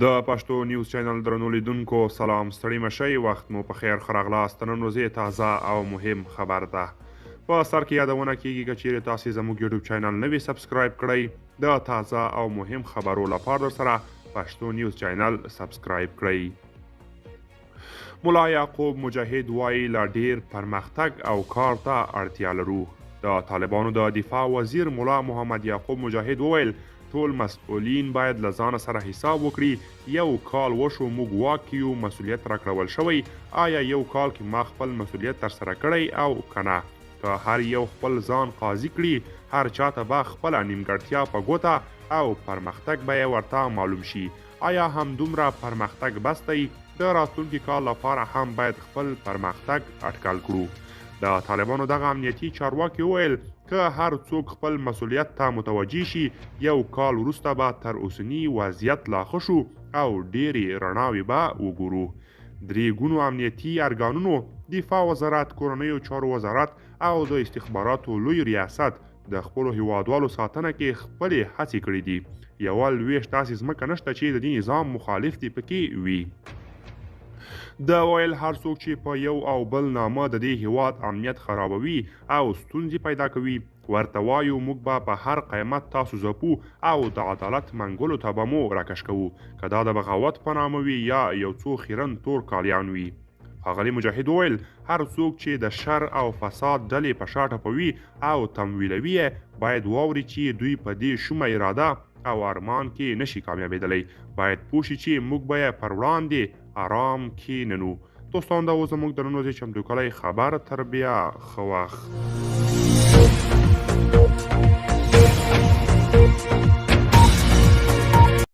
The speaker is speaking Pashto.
د پښتو نیوز چینل درنو لیدونکو سلام ستړي مشئ وخت مو په خیر ښه راغلاست. نن ورځې تازه او مهم خبر ده. په سر کې یادونه کیږي که چیرې تاسې زموږ یوټیوب چینل نوي سبسکرایب کړئ د تازه او مهم خبرو لپاره سره پښتو نیوز چینل سبسکرایب کړئ. ملا یعقوب مجاهد وایي لا ډیر پرمختګ او کار ته اړتیا لرو. د طالبانو د دفاع وزیر ملا محمد یعقوب مجاهد وویل ټول مسؤلین باید له ځانه سره حساب وکړي. یو کال وشو موږ واک یو مسؤلیت راکړول شوی. آیا یو کال کې ما خپل مسؤلیت ترسره کړی او کنه؟ که هر یو خپل ځان قاضي کړي هر چاته به خپله نیمګړتیا په ګوته او پرمختګ به یې ورته معلوم شي. آیا همدومره پرمختګ بس دی؟ د راتلونکي کال لپاره هم باید خپل پرمختګ اټکل کړو. د طالبانو دغه امنیتي چارواکي وویل که هر څوک خپل مسؤلیت ته متوجه شي یو کال وروسته به تر اوسني وضعیت لا ښه شو او ډېرې رڼاوې به وګورو. درې ګونو امنیتي ارګانونو دفاع وزارت، کورنیو چارو وزارت او د استخباراتو لوی ریاست د خپلو هیوادوالو ساتنه کې خپلې هڅې کړې دي. یوه لویشت داسې ځمکه نشته چې د دې نظام مخالف دې پکې وي. د ویل هر څوک چې په یو او بل نامه د دې هیواد امنیت خرابوي او ستونزې پیدا کوي ورته وایو موږ به په هر قیمت تاسو ځپو او د عدالت منګلو ته به مو راکش کوو، که دا د بغاوت په نامه وي یا یو څو خیرن تور کالیان وي. ښاغلي مجاهد وویل هر څوک چې د شر او فساد ډلې په شا ټپوي او تمویلوي باید واوري چې دوی په دې شومه اراده او ارمان کې نشي کامیابېدلی. باید پوه شي چې موږ به یې پر وړاندې آرام کښېننو. دوستان دا و زموږ د نن ورځې چمتو کړی خبر. تر بیا ښه وخت.